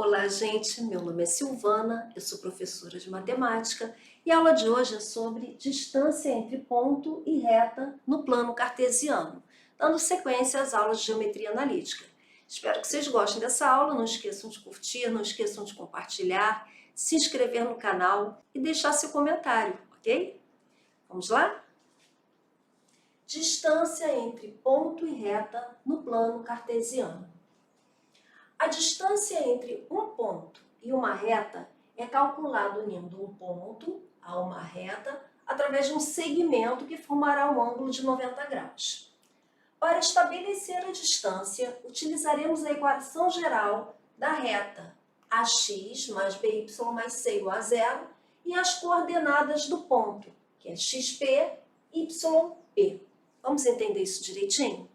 Olá, gente! Meu nome é Silvana, eu sou professora de matemática e a aula de hoje é sobre distância entre ponto e reta no plano cartesiano, dando sequência às aulas de geometria analítica. Espero que vocês gostem dessa aula, não esqueçam de curtir, não esqueçam de compartilhar, se inscrever no canal e deixar seu comentário, ok? Vamos lá? Distância entre ponto e reta no plano cartesiano. A distância entre um ponto e uma reta é calculada unindo um ponto a uma reta através de um segmento que formará um ângulo de 90 graus. Para estabelecer a distância, utilizaremos a equação geral da reta ax mais by mais c igual a zero e as coordenadas do ponto, que é xp, yp. Vamos entender isso direitinho?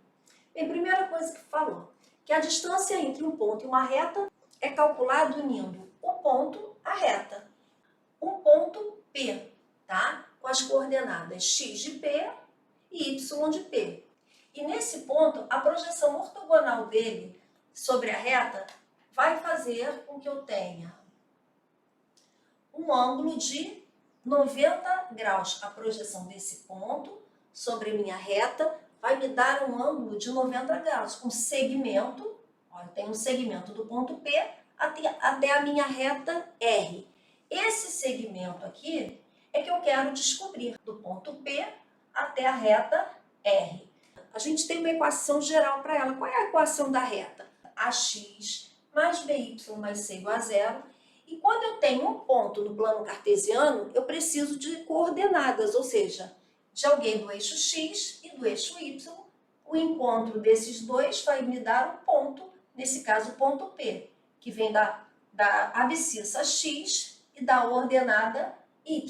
Bem, primeira coisa que falou, que a distância entre um ponto e uma reta é calculada unindo o ponto à reta. Um ponto P, tá? Com as coordenadas x de P e y de P. E nesse ponto, a projeção ortogonal dele sobre a reta vai fazer com que eu tenha um ângulo de 90 graus. A projeção desse ponto sobre a minha reta vai me dar um ângulo de 90 graus, com segmento, ó, eu tenho um segmento do ponto P até a minha reta R. Esse segmento aqui é que eu quero descobrir, do ponto P até a reta R. A gente tem uma equação geral para ela. Qual é a equação da reta? Ax mais by mais c igual a zero. E quando eu tenho um ponto no plano cartesiano, eu preciso de coordenadas, ou seja, de alguém do eixo x e do eixo y, o encontro desses dois vai me dar um ponto, nesse caso o ponto P, que vem da abscissa x e da ordenada y.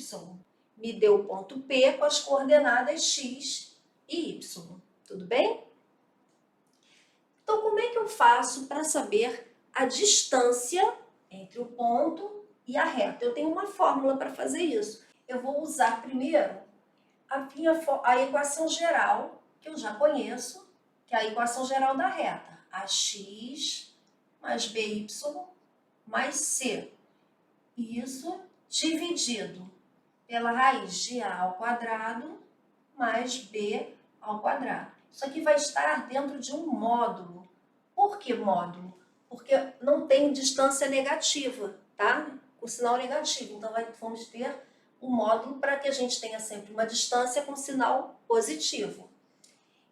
Me deu o ponto P com as coordenadas x e y. Tudo bem? Então, como é que eu faço para saber a distância entre o ponto e a reta? Eu tenho uma fórmula para fazer isso. Eu vou usar primeiro a equação geral, que eu já conheço, que é a equação geral da reta. Ax mais by mais c. Isso dividido pela raiz de a ao quadrado mais b ao quadrado. Isso aqui vai estar dentro de um módulo. Por que módulo? Porque não tem distância negativa, tá? Com sinal negativo. Então, vamos ter o módulo para que a gente tenha sempre uma distância com sinal positivo.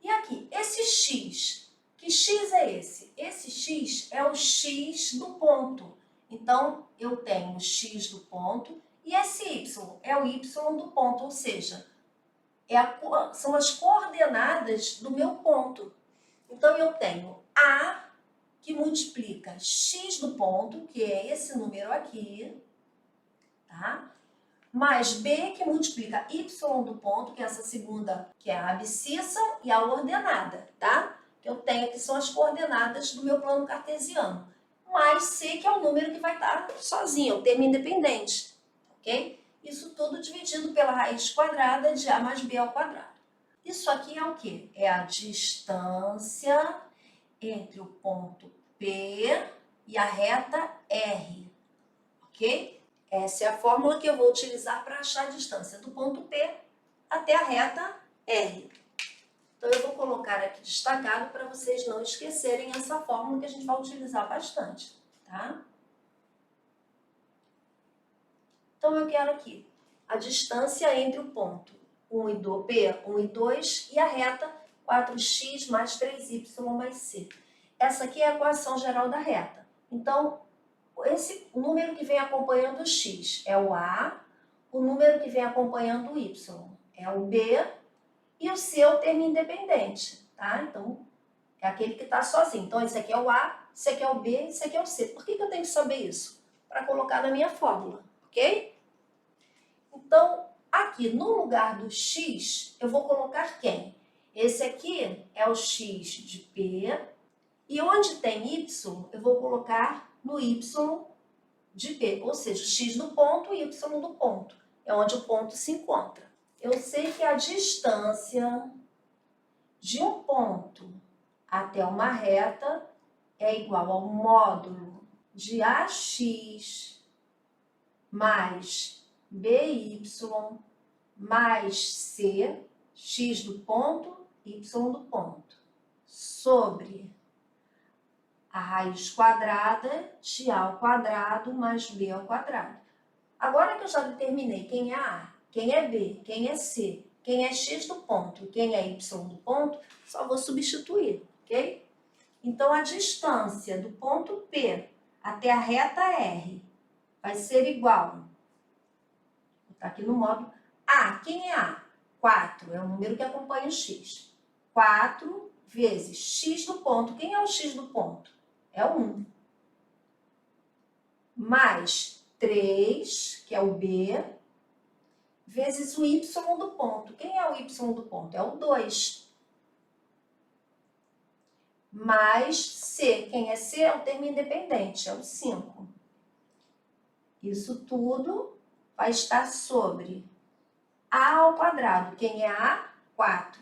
E aqui, esse x, que x é esse? Esse x é o x do ponto. Então, eu tenho o x do ponto e esse y é o y do ponto, ou seja, são as coordenadas do meu ponto. Então, eu tenho a que multiplica x do ponto, que é esse número aqui, tá? Mais b que multiplica y do ponto, que é essa segunda, que é a abscissa e a ordenada, tá? Que eu tenho que são as coordenadas do meu plano cartesiano. Mais c, que é o número que vai estar sozinho, o termo independente, ok? Isso tudo dividido pela raiz quadrada de a mais b ao quadrado. Isso aqui é o quê? É a distância entre o ponto P e a reta R, ok? Essa é a fórmula que eu vou utilizar para achar a distância do ponto P até a reta R. Então, eu vou colocar aqui destacado para vocês não esquecerem essa fórmula que a gente vai utilizar bastante, tá? Então, eu quero aqui a distância entre o ponto 1 e 2, P, 1 e 2 e a reta 4x mais 3y mais c. Essa aqui é a equação geral da reta. Então, esse número que vem acompanhando o x é o A, o número que vem acompanhando o y é o B e o C é o termo independente, tá? Então, é aquele que está sozinho. Então, esse aqui é o A, esse aqui é o B, esse aqui é o C. Por que eu tenho que saber isso? Para colocar na minha fórmula, ok? Então, aqui no lugar do x, eu vou colocar quem? Esse aqui é o x de P e onde tem y, eu vou colocar no y de P, ou seja, x do ponto e y do ponto, é onde o ponto se encontra. Eu sei que a distância de um ponto até uma reta é igual ao módulo de AX mais BY mais C, x do ponto, y do ponto, sobre a raiz quadrada de A ao quadrado mais B ao quadrado. Agora que eu já determinei quem é A, quem é B, quem é C, quem é x do ponto e quem é y do ponto, só vou substituir, ok? Então, a distância do ponto P até a reta R vai ser igual, vou botar aqui no modo A. Quem é A? 4, é o número que acompanha o x. 4 vezes x do ponto. Quem é o x do ponto? É o 1. Mais 3, que é o B, vezes o y do ponto. Quem é o y do ponto? É o 2. Mais C. Quem é C? É o termo independente, é o 5. Isso tudo vai estar sobre A ao quadrado. Quem é A? 4.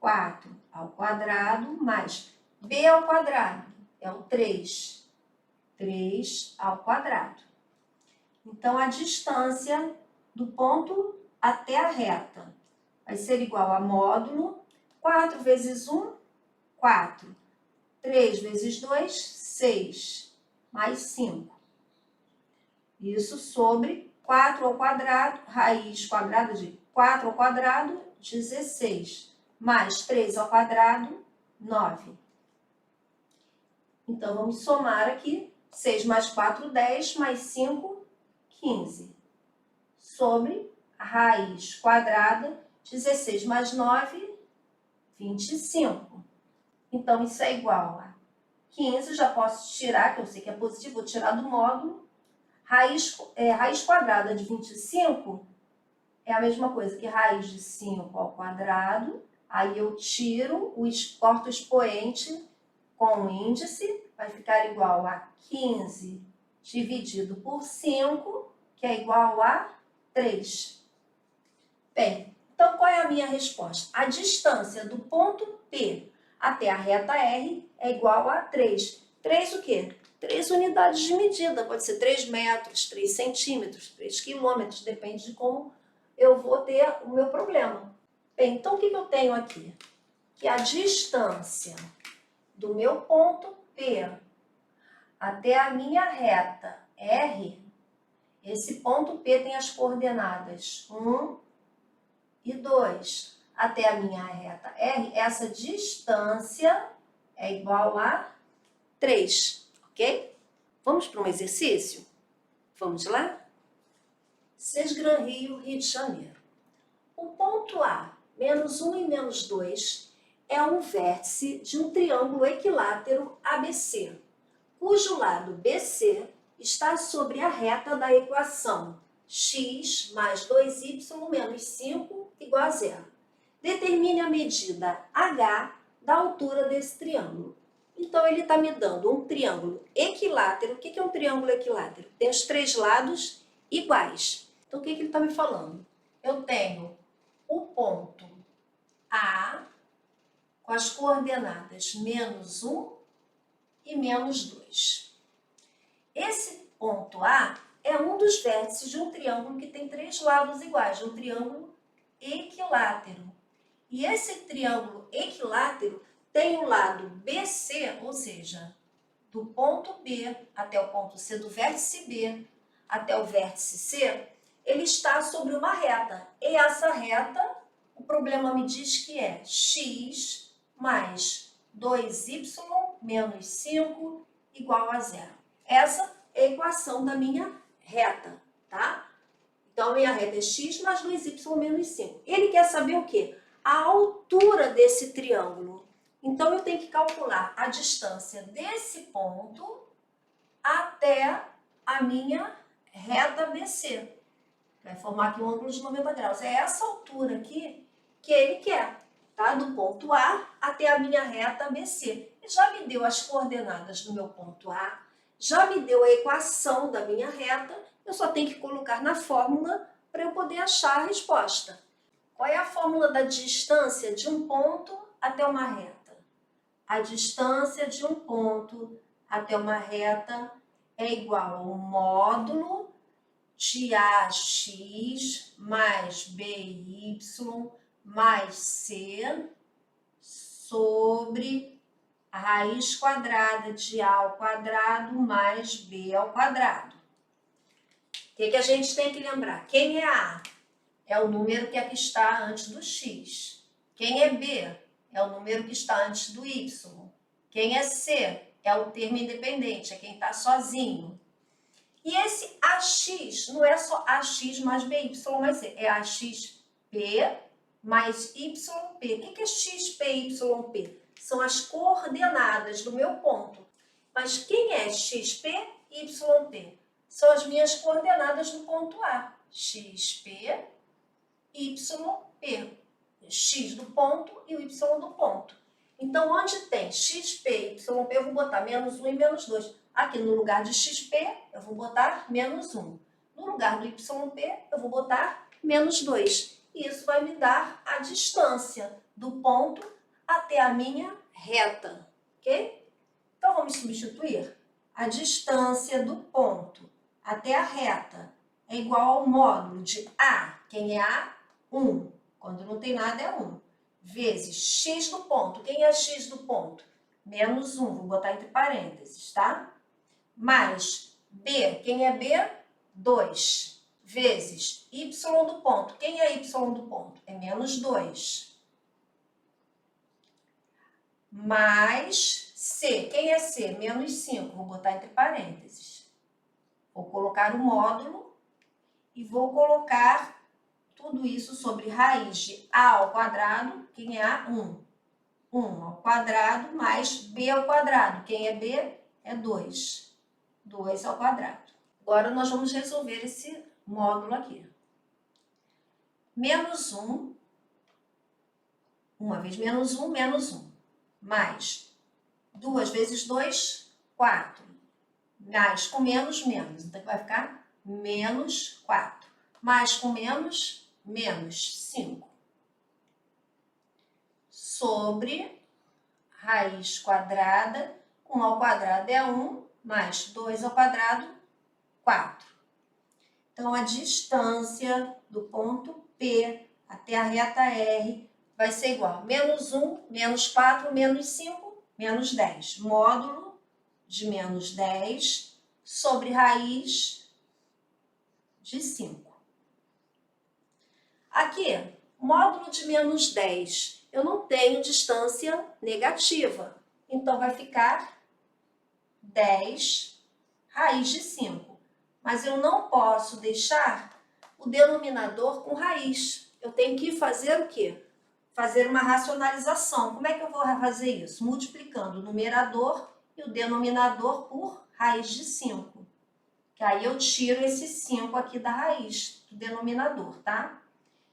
4 ao quadrado mais B ao quadrado. É o 3. 3 ao quadrado. Então, a distância do ponto até a reta vai ser igual a módulo 4 vezes 1, 4. 3 vezes 2, 6. Mais 5. Isso sobre 4 ao quadrado, raiz quadrada de 4 ao quadrado, 16. Mais 3 ao quadrado, 9. Então, vamos somar aqui. 6 mais 4, 10, mais 5, 15. Sobre a raiz quadrada, 16 mais 9, 25. Então, isso é igual a 15, já posso tirar, que eu sei que é positivo, vou tirar do módulo. Raiz quadrada de 25 é a mesma coisa que raiz de 5 ao quadrado. Aí eu tiro, corto o expoente com o índice, vai ficar igual a 15 dividido por 5, que é igual a 3. Bem, então qual é a minha resposta? A distância do ponto P até a reta R é igual a 3. 3 o quê? 3 unidades de medida. Pode ser 3 metros, 3 centímetros, 3 quilômetros, depende de como eu vou ter o meu problema. Bem, então o que eu tenho aqui? Que a distância do meu ponto P até a minha reta R, esse ponto P tem as coordenadas 1 e 2. Até a minha reta R, essa distância é igual a 3, ok? Vamos para um exercício? Vamos lá? Sesgran Rio, Rio de Janeiro. O ponto A, menos 1 e menos 2, é um vértice de um triângulo equilátero ABC, cujo lado BC está sobre a reta da equação x mais 2y menos 5 igual a zero. Determine a medida h da altura desse triângulo. Então, ele está me dando um triângulo equilátero. O que é um triângulo equilátero? Tem os 3 lados iguais. Então, o que ele está me falando? Eu tenho o ponto A com as coordenadas menos 1 e menos 2. Esse ponto A é um dos vértices de um triângulo que tem 3 lados iguais, de um triângulo equilátero. E esse triângulo equilátero tem o lado BC, ou seja, do ponto B até o ponto C, do vértice B até o vértice C, ele está sobre uma reta. E essa reta, o problema me diz que é x mais 2y menos 5 igual a zero. Essa é a equação da minha reta, tá? Então, a minha reta é x mais 2y menos 5. Ele quer saber o quê? A altura desse triângulo. Então, eu tenho que calcular a distância desse ponto até a minha reta BC. Vai formar aqui um ângulo de 90 graus. É essa altura aqui que ele quer, tá? Do ponto A até a minha reta BC. Ele já me deu as coordenadas do meu ponto A, já me deu a equação da minha reta, eu só tenho que colocar na fórmula para eu poder achar a resposta. Qual é a fórmula da distância de um ponto até uma reta? A distância de um ponto até uma reta é igual ao módulo de AX mais BY mais C sobre a raiz quadrada de A ao quadrado mais B ao quadrado. O que a gente tem que lembrar? Quem é A? É o número que aqui está antes do X. Quem é B? É o número que está antes do Y. Quem é C? É o termo independente, é quem está sozinho. E esse AX não é só AX mais BY mais C, é AXP mais YP. O que é XP, YP? São as coordenadas do meu ponto. Mas quem é XP, YP? São as minhas coordenadas do ponto A. XP, YP. X do ponto e o Y do ponto. Então, onde tem XP, YP, eu vou botar menos 1 e menos 2. Aqui no lugar de XP, eu vou botar menos 1. No lugar do YP, eu vou botar menos 2. E isso vai me dar a distância do ponto até a minha reta, ok? Então, vamos substituir. A distância do ponto até a reta é igual ao módulo de A. Quem é A? 1. Quando não tem nada é 1. Vezes x do ponto. Quem é x do ponto? Menos 1. Vou botar entre parênteses, tá? Mais B. Quem é B? 2. Vezes y do ponto. Quem é y do ponto? É menos 2. Mais C. Quem é C? Menos 5. Vou botar entre parênteses. Vou colocar o módulo e vou colocar tudo isso sobre raiz de A ao quadrado. Quem é A? 1. 1 ao quadrado mais B ao quadrado. Quem é B? É 2. 2 ao quadrado. Agora, nós vamos resolver esse módulo aqui. Menos 1. Uma vez menos 1, menos 1. Mais 2 vezes 2, 4. Mais com menos, menos. Então, vai ficar menos 4. Mais com menos, menos 5. Sobre raiz quadrada, 1 ao quadrado é 1, mais 2 ao quadrado, 4. Então, a distância do ponto P até a reta R vai ser igual a menos 1, menos 4, menos 5, menos 10. Módulo de menos 10 sobre raiz de 5. Aqui, módulo de menos 10, eu não tenho distância negativa. Então, vai ficar 10 raiz de 5. Mas eu não posso deixar o denominador com raiz. Eu tenho que fazer o quê? Fazer uma racionalização. Como é que eu vou fazer isso? Multiplicando o numerador e o denominador por raiz de 5. Que aí eu tiro esse 5 aqui da raiz, do denominador, tá?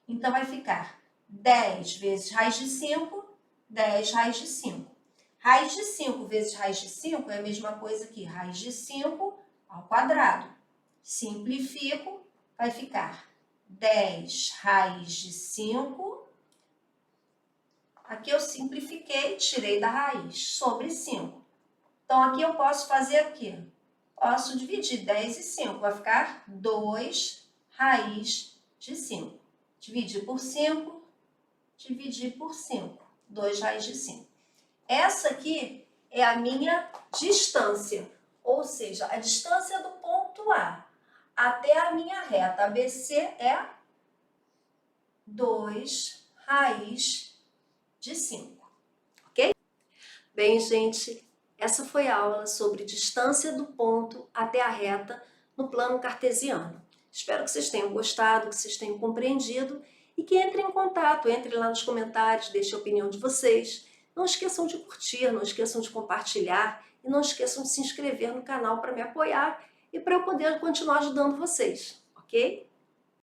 Então, vai ficar 10 vezes raiz de 5, 10 raiz de 5. Raiz de 5 vezes raiz de 5 é a mesma coisa que raiz de 5 ao quadrado. Simplifico, vai ficar 10 raiz de 5. Aqui eu simplifiquei, tirei da raiz, sobre 5. Então, aqui eu posso fazer o quê? Posso dividir 10 e 5, vai ficar 2 raiz de 5. Dividir por 5, dividir por 5. 2 raiz de 5. Essa aqui é a minha distância, ou seja, a distância do ponto A até a minha reta ABC é 2 raiz de 5, ok? Bem, gente, essa foi a aula sobre distância do ponto até a reta no plano cartesiano. Espero que vocês tenham gostado, que vocês tenham compreendido e que entrem em contato, entrem lá nos comentários, deixem a opinião de vocês. Não esqueçam de curtir, não esqueçam de compartilhar e não esqueçam de se inscrever no canal para me apoiar e para eu poder continuar ajudando vocês, ok?